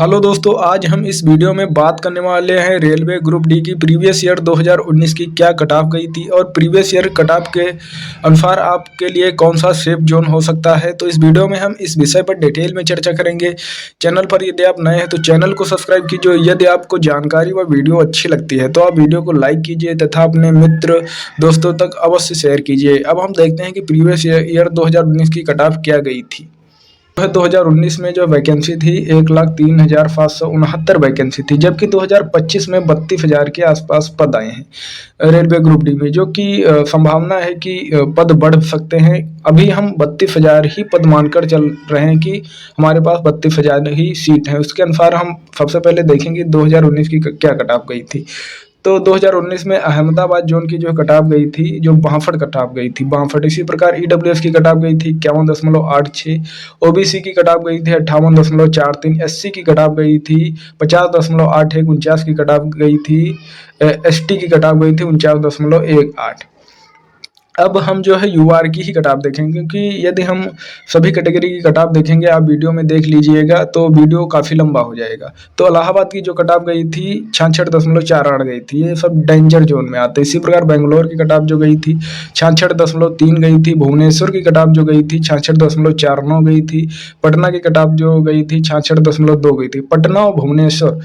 Hello दोस्तों, आज हम इस वीडियो में बात करने वाले हैं रेलवे ग्रुप डी की प्रीवियस ईयर 2019 की क्या कट ऑफ गई थी और प्रीवियस ईयर कट ऑफ के अनुसार आपके लिए कौन सा सेफ जोन हो सकता है। तो इस वीडियो में हम इस विषय पर डिटेल में चर्चा करेंगे। चैनल पर यदि आप नए हैं तो चैनल को सब्सक्राइब कीजिए। यदि आपको जानकारी व वीडियो अच्छी लगती है तो आप वीडियो को लाइक कीजिए तथा अपने मित्र दोस्तों तक अवश्य शेयर कीजिए। अब हम देखते हैं कि प्रीवियस ईयर 2019 की कट ऑफ क्या गई थी। 2019 में जो वैकेंसी थी 1,03,569 वैकेंसी थी, जबकि 2025 में 32,000 के आसपास पद आए हैं रेलवे ग्रुप डी में, जो कि संभावना है कि पद बढ़ सकते हैं। अभी हम 32,000 ही पद मानकर चल रहे हैं कि हमारे पास 32,000 ही सीट हैं। उसके अनुसार हम सबसे पहले देखेंगे 2019 की क्या कट ऑफ गई थी। तो 2019 में अहमदाबाद जोन की जो कट ऑफ गई थी, जो 62 कट ऑफ गई थी 62। इसी प्रकार ईडब्ल्यूएस की कट ऑफ गई थी 51.86, ओबीसी की कट ऑफ गई थी 58.43, एससी की कट ऑफ गई थी 50.81, 49 की कट ऑफ गई थी, एसटी की कट ऑफ गई थी 49.18। अब हम जो है यूआर की ही कट ऑफ देखेंगे, क्योंकि यदि हम सभी कैटेगरी की कट ऑफ देखेंगे, आप वीडियो में देख लीजिएगा तो वीडियो काफ़ी लंबा हो जाएगा। तो इलाहाबाद की जो कट ऑफ गई थी 66.48 गई थी, ये सब डेंजर जोन में आते हैं। इसी प्रकार बेंगलोर की कट ऑफ जो गई थी 66.3 गई थी, भुवनेश्वर की कट ऑफ जो गई थी 66.49 गई थी, पटना की कट ऑफ जो गई थी 66.2 गई थी। पटना और भुवनेश्वर,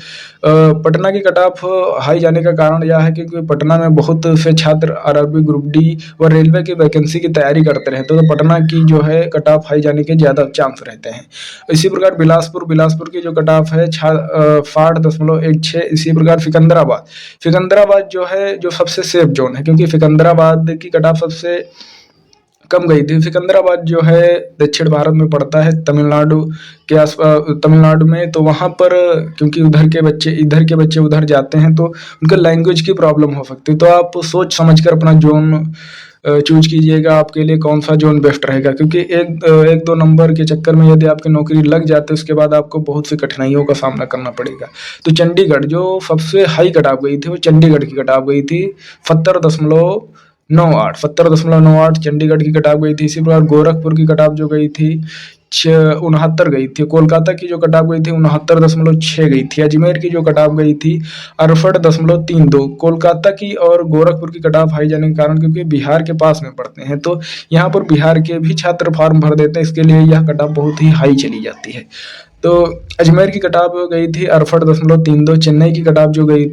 पटना की कट ऑफ हाई जाने का कारण यह है क्योंकि पटना में बहुत से छात्र आरआरबी ग्रुप डी व रेलवे की वैकेंसी की तैयारी करते रहते हैं, तो पटना की जो है कट ऑफ हाई जाने के ज़्यादा चांस रहते हैं। इसी प्रकार बिलासपुर की जो कट ऑफ है 60.16। इसी प्रकार सिकंदराबाद जो है जो सबसे सेफ जोन है, क्योंकि सिकंदराबाद की कट ऑफ सबसे कम गई थी। सिकंदराबाद जो है दक्षिण भारत में पड़ता है, तमिलनाडु के आसपास, तमिलनाडु में। तो वहाँ पर क्योंकि इधर के बच्चे उधर जाते हैं तो उनके लैंग्वेज की प्रॉब्लम हो सकती है। तो आप सोच समझ कर अपना जोन चूज कीजिएगा, आपके लिए कौन सा जोन बेस्ट रहेगा, क्योंकि एक दो नंबर के चक्कर में यदि आपकी नौकरी लग जाती है उसके बाद आपको बहुत सी कठिनाइयों का सामना करना पड़ेगा। तो चंडीगढ़ जो सबसे हाई कट ऑफ गई थी वो चंडीगढ़ की कट ऑफ गई थी 70.98 चंडीगढ़ की कट ऑफ गई थी। इसी प्रकार गोरखपुर की कट ऑफ जो गई थी 69 गई थी। कोलकाता की जो कट ऑफ गई थी 69.6 गई थी। अजमेर की जो कट ऑफ गई थी 68.32। कोलकाता की और गोरखपुर की कट ऑफ हाई जाने के कारण, क्योंकि बिहार के पास में पड़ते हैं, तो यहाँ पर बिहार के भी छात्र फॉर्म भर देते हैं, इसके लिए यह कट ऑफ बहुत ही हाई चली जाती है। तो अजमेर की कट ऑफ गई थी 68.32। चेन्नई की कट ऑफ जो गई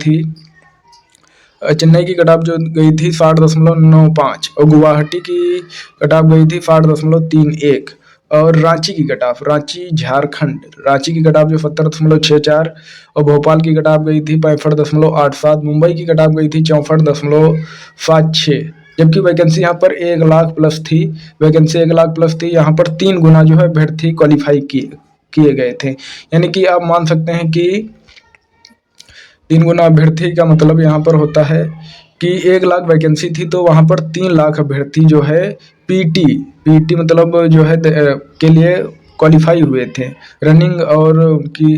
थी 60.95 और गुवाहाटी की कट ऑफ गई थी 60.31। और रांची की कट ऑफ, रांची की कट ऑफ जो 70.64 और भोपाल की कट ऑफ गई थी 65.87। मुंबई की कट ऑफ गई थी 64.76। जबकि वैकेंसी यहाँ पर 1,00,000 प्लस थी। यहाँ पर 3 गुना जो है अभ्यर्थी क्वालिफाई किए गए थे। यानी कि आप मान सकते हैं कि 3 गुना अभ्यर्थी का मतलब यहाँ पर होता है कि 1,00,000 वैकेंसी थी तो वहाँ पर 3,00,000 अभ्यर्थी जो है पीटी मतलब जो है के लिए क्वालिफाई हुए थे। रनिंग और उनकी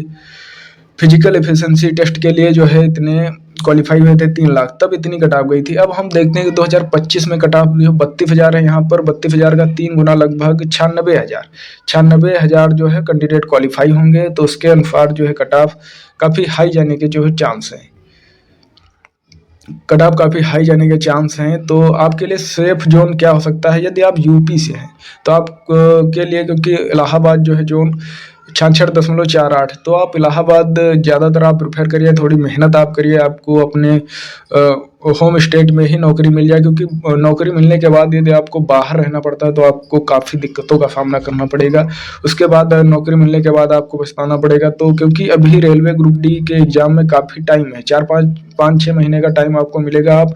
फिजिकल एफिशिएंसी टेस्ट के लिए जो है इतने क्वालिफाई हुए थे 3,00,000, तब इतनी कट ऑफ गई थी। अब हम देखते हैं कि 2025 में कट ऑफ जो 32,000 है, यहाँ पर 32,000 का 3 गुना लगभग 96,000 जो है कैंडिडेट क्वालिफाई होंगे। तो उसके अनुसार जो है कट ऑफ काफ़ी हाई जाने के जो है चांस हैं। तो आपके लिए सेफ जोन क्या हो सकता है यदि आप यूपी से हैं तो आप के लिए, क्योंकि इलाहाबाद जो है जोन 66.48, तो आप इलाहाबाद ज़्यादातर आप प्रेफर करिए, थोड़ी मेहनत आप करिए, आपको अपने होम स्टेट में ही नौकरी मिल जाए, क्योंकि नौकरी मिलने के बाद यदि आपको बाहर रहना पड़ता है तो आपको काफ़ी दिक्कतों का सामना करना पड़ेगा। उसके बाद नौकरी मिलने के बाद आपको पछताना पड़ेगा। तो क्योंकि अभी रेलवे ग्रुप डी के एग्ज़ाम में काफ़ी टाइम है, 4-5-6 महीने का टाइम आपको मिलेगा। आप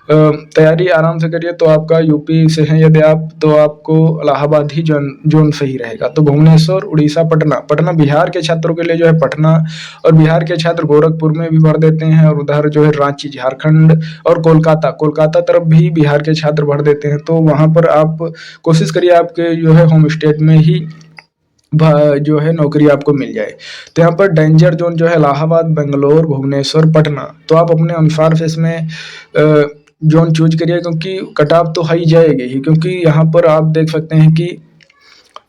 तैयारी आराम से करिए। तो आपका यूपी से हैं यदि आप, तो आपको इलाहाबाद ही जोन सही रहेगा। तो भुवनेश्वर, उड़ीसा, पटना बिहार के छात्रों के लिए जो है पटना, और बिहार के छात्र गोरखपुर में भी भर देते हैं, और उधर जो है रांची झारखंड, और कोलकाता तरफ भी बिहार के छात्र भर देते हैं। तो वहाँ पर आप कोशिश करिए आपके जो है होम स्टेट में ही जो है नौकरी आपको मिल जाए। तो यहाँ पर डेंजर जोन जो है इलाहाबाद, बेंगलोर, भुवनेश्वर, पटना। तो आप अपने अनुसार से इसमें जोन चूज करिए, क्योंकि कट ऑफ तो हाई जाएगी ही, क्योंकि यहाँ पर आप देख सकते हैं कि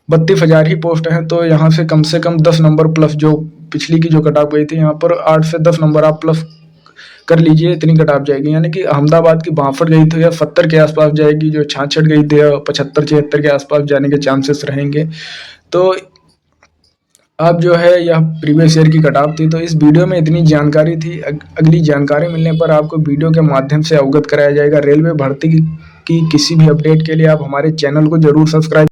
32,000 ही पोस्ट हैं। तो यहाँ से कम 10 नंबर प्लस जो पिछली की जो कट ऑफ गई थी, यहाँ पर 8 से 10 नंबर आप प्लस कर लीजिए, इतनी कट ऑफ जाएगी। यानी कि अहमदाबाद की 62 गई थी या 70 के आसपास जाएगी, जो 66 गई थी 75-76 के आसपास जाने के चांसेस रहेंगे। तो अब जो है यह प्रीवियस ईयर की कट ऑफ थी। तो इस वीडियो में इतनी जानकारी थी। अगली जानकारी मिलने पर आपको वीडियो के माध्यम से अवगत कराया जाएगा। रेलवे भर्ती की किसी भी अपडेट के लिए आप हमारे चैनल को जरूर सब्सक्राइब